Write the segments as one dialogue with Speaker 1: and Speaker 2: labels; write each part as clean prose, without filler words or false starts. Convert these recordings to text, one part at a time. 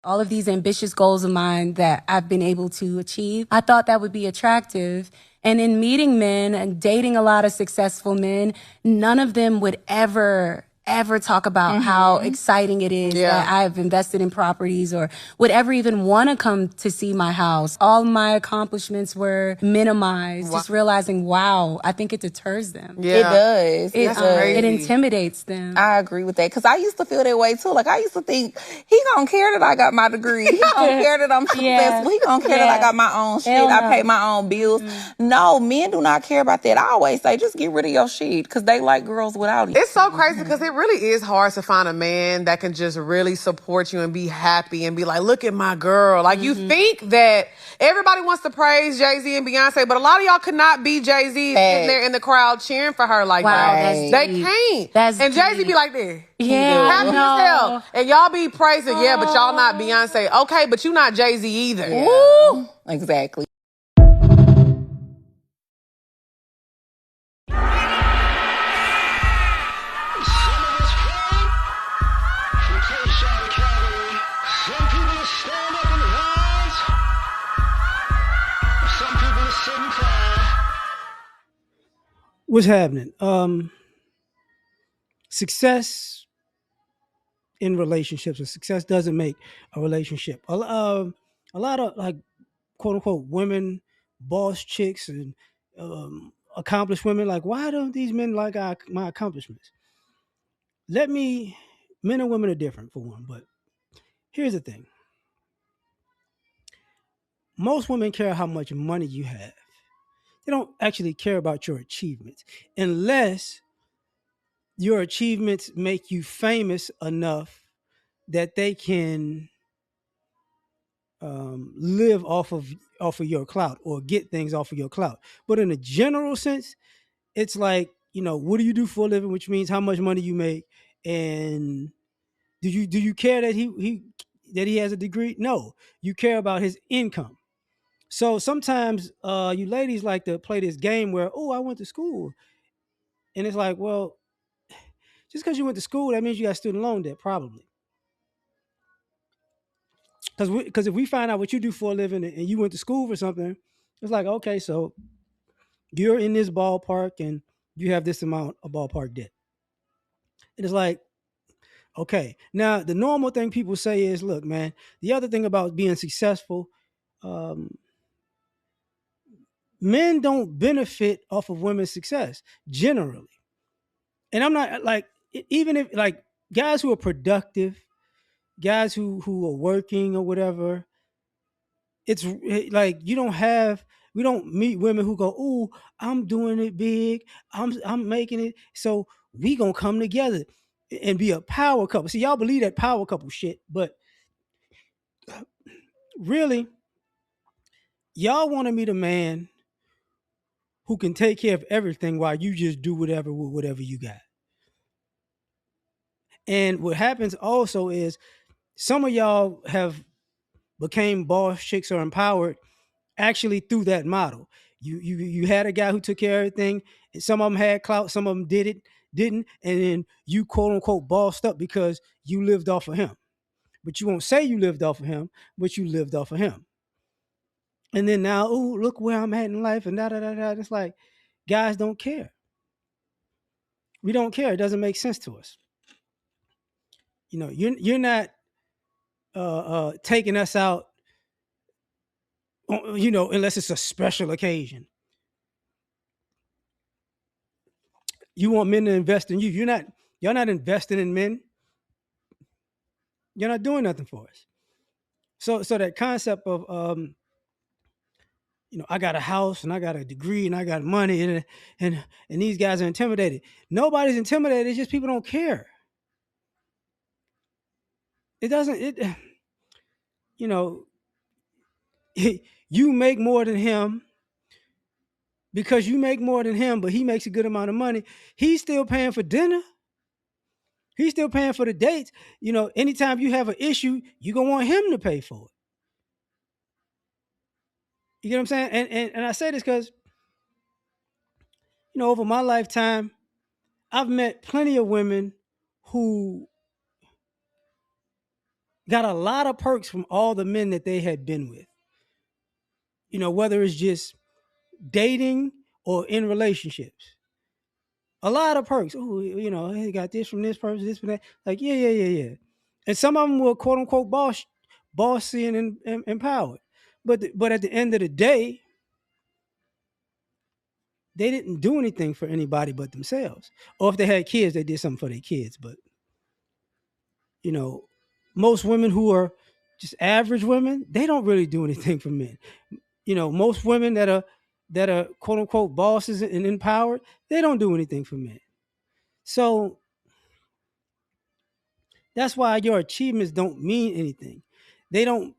Speaker 1: all of these ambitious goals of mine that I've been able to achieve. I thought that would be attractive. And in meeting men and dating a lot of successful men, none of them would ever talk about how exciting it is that I've invested in properties or would ever even want to come to see my house. All my accomplishments were minimized. Just realizing, wow, I think it deters them.
Speaker 2: It does.
Speaker 1: It intimidates them.
Speaker 2: I agree with that because I used to feel that way too. Like I used to think he gonna care that I got my degree. He gonna care that I'm successful. He gonna care that I got my own shit. I pay my own bills. No, men do not care about that. I always say just get rid of your shit because they like girls without it.
Speaker 3: It's so crazy because it really is hard to find a man that can just really support you and be happy and be like, look at my girl. Like you think that everybody wants to praise Jay-Z and Beyonce, but a lot of y'all could not be Jay-Z sitting there in the crowd cheering for her like that. They can't. And Jay-Z be like this. Happy as hell. And y'all be praising, but y'all not Beyonce. Okay, but you not Jay-Z either.
Speaker 2: Ooh, exactly.
Speaker 4: What's happening? Success in relationships, or success doesn't make a relationship. A lot of like quote unquote women, boss chicks, and accomplished women. Like, why don't these men like my accomplishments? Men and women are different for one, but here's the thing. Most women care how much money you have. They don't actually care about your achievements unless your achievements make you famous enough that they can live off of your clout or get things off of your clout. But in a general sense, it's like, what do you do for a living, which means how much money you make, and do you care that he has a degree? No, you care about his income. So sometimes you ladies like to play this game where, oh, I went to school, and it's like, well, just because you went to school, that means you got student loan debt, probably. Because if we find out what you do for a living and you went to school for something, it's like, okay, so you're in this ballpark and you have this amount of ballpark debt. And it's like, okay. Now, the normal thing people say is, look, man, the other thing about being successful, men don't benefit off of women's success generally. And I'm not like, even if like guys who are productive, guys who are working or whatever, it's like we don't meet women who go, oh, I'm doing it big, I'm making it, so we gonna come together and be a power couple. See, y'all believe that power couple shit, but really, y'all want to meet a man who can take care of everything while you just do whatever with whatever you got. And what happens also is some of y'all have became boss chicks or empowered actually through that model. You had a guy who took care of everything, and some of them had clout, some of them didn't, and then you quote unquote bossed up because you lived off of him. But you won't say you lived off of him, but you lived off of him. And then now, oh, look where I'm at in life, and da da da da. It's like guys don't care. We don't care. It doesn't make sense to us. You're not taking us out, unless it's a special occasion. You want men to invest in you. You're not investing in men. You're not doing nothing for us. So that concept of I got a house and I got a degree and I got money and these guys are intimidated. Nobody's intimidated. It's just people don't care. It doesn't. You make more than him because you make more than him, but he makes a good amount of money. He's still paying for dinner. He's still paying for the dates. Anytime you have an issue, you're going to want him to pay for it. You get what I'm saying? And I say this because, over my lifetime, I've met plenty of women who got a lot of perks from all the men that they had been with. Whether it's just dating or in relationships. A lot of perks. Oh, he got this from this person, this from that. Like, yeah. And some of them were quote unquote bossy and empowered. But at the end of the day, they didn't do anything for anybody but themselves. Or if they had kids, they did something for their kids. But most women who are just average women, they don't really do anything for men. Most women that are quote unquote bosses and empowered, they don't do anything for men. So that's why your achievements don't mean anything. They don't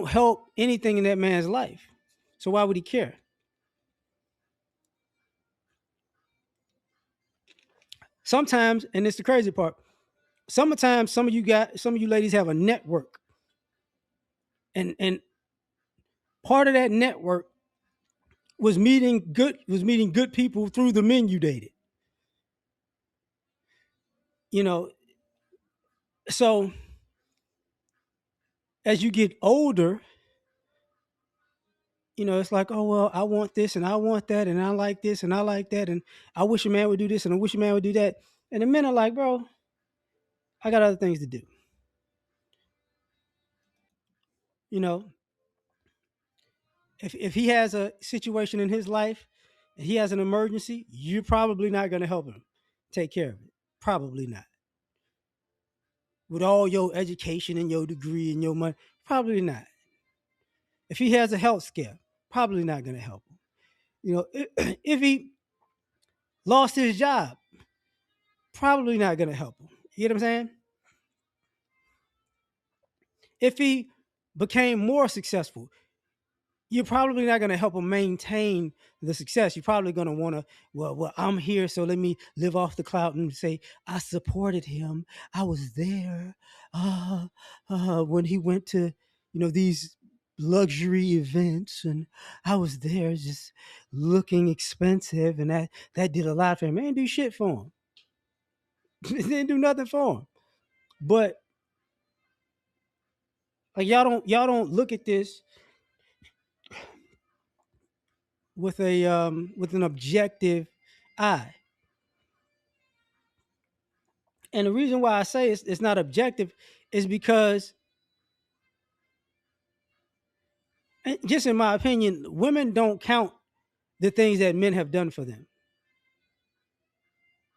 Speaker 4: help anything in that man's life. So why would he care? Sometimes, and it's the crazy part, sometimes some of you ladies have a network. And part of that network was meeting good people through the men you dated. You know, so as you get older, it's like, oh well, I want this and I want that and I like this and I like that and I wish a man would do this and I wish a man would do that. And the men are like, bro, I got other things to do. You know, if he has a situation in his life and he has an emergency, you're probably not going to help him take care of it. Probably not. With all your education and your degree and your money, probably not. If he has a health scare, probably not going to help him. If he lost his job, probably not going to help him. You get what I'm saying? If he became more successful, you're probably not going to help him maintain the success. You're probably going to want to, well, I'm here, so let me live off the cloud and say I supported him. I was there when he went to, these luxury events, and I was there just looking expensive, and that did a lot for him. Man, do shit for him. It didn't do nothing for him. But like y'all don't look at this with an objective eye. And the reason why I say it's not objective is because, just in my opinion, women don't count the things that men have done for them.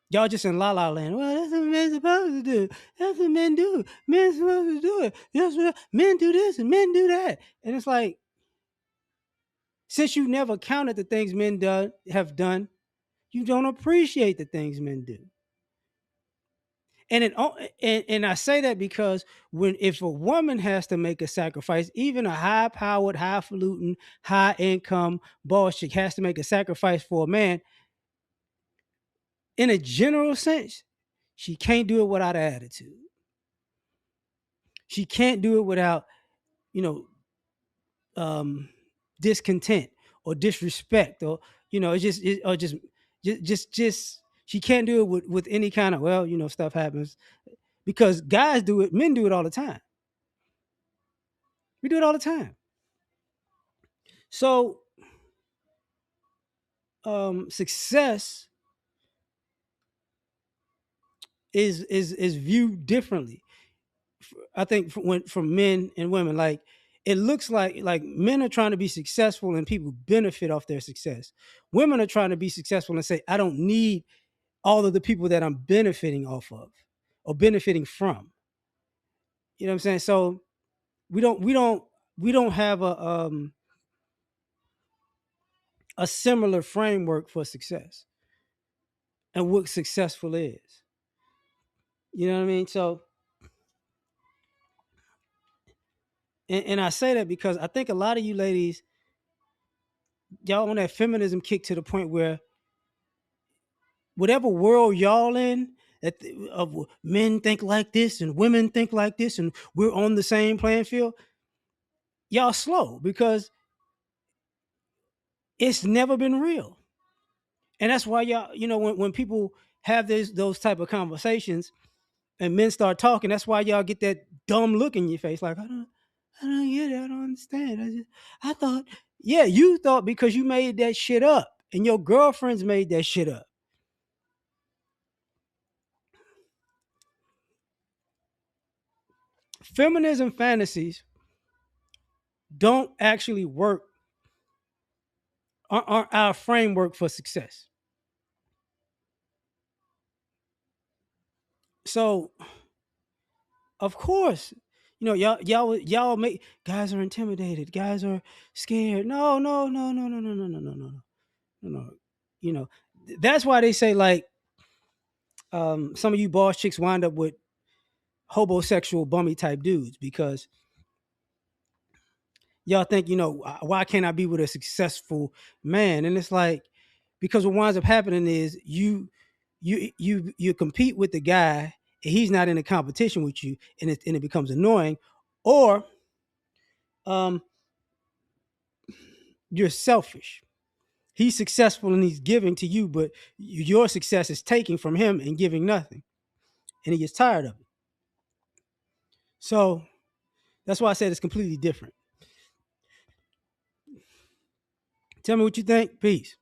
Speaker 4: Y'all just in la la land. Well, that's what men supposed to do. That's what men do. Men supposed to do it. That's what men do this and men do that. And it's like, since you never counted the things men have done, you don't appreciate the things men do. And I say that because if a woman has to make a sacrifice, even a high-powered, highfalutin, high-income boss chick has to make a sacrifice for a man, in a general sense, she can't do it without attitude. She can't do it without, you know, discontent or disrespect, or just she can't do it with any kind of, well, stuff happens, because guys do it, men do it all the time. We do it all the time. So success is viewed differently. I think from men and women, like it looks like men are trying to be successful and people benefit off their success. Women are trying to be successful and say, I don't need all of the people that I'm benefiting off of or benefiting from. You know what I'm saying? So we don't have a similar framework for success and what successful is. You know what I mean? So, and I say that because I think a lot of you ladies, y'all on that feminism kick to the point where whatever world y'all in, of men think like this and women think like this and we're on the same playing field, y'all slow, because it's never been real. And that's why y'all, when people have those type of conversations and men start talking, that's why y'all get that dumb look in your face, like I don't get it, I don't understand. I thought, yeah, you thought because you made that shit up, and your girlfriends made that shit up. Feminism fantasies don't actually work, aren't our framework for success. So, of course, y'all make guys are intimidated, guys are scared. No, no, no, no, no, no, no, no, no, no, no, no. You know, that's why they say like some of you boss chicks wind up with homosexual bummy type dudes because y'all think, why can't I be with a successful man? And it's like, because what winds up happening is you compete with the guy and he's not in a competition with you, and it becomes annoying, or um you're selfish. He's successful and he's giving to you, but your success is taking from him and giving nothing, and he gets tired of it. So that's why I said it's completely different. Tell me what you think. Peace.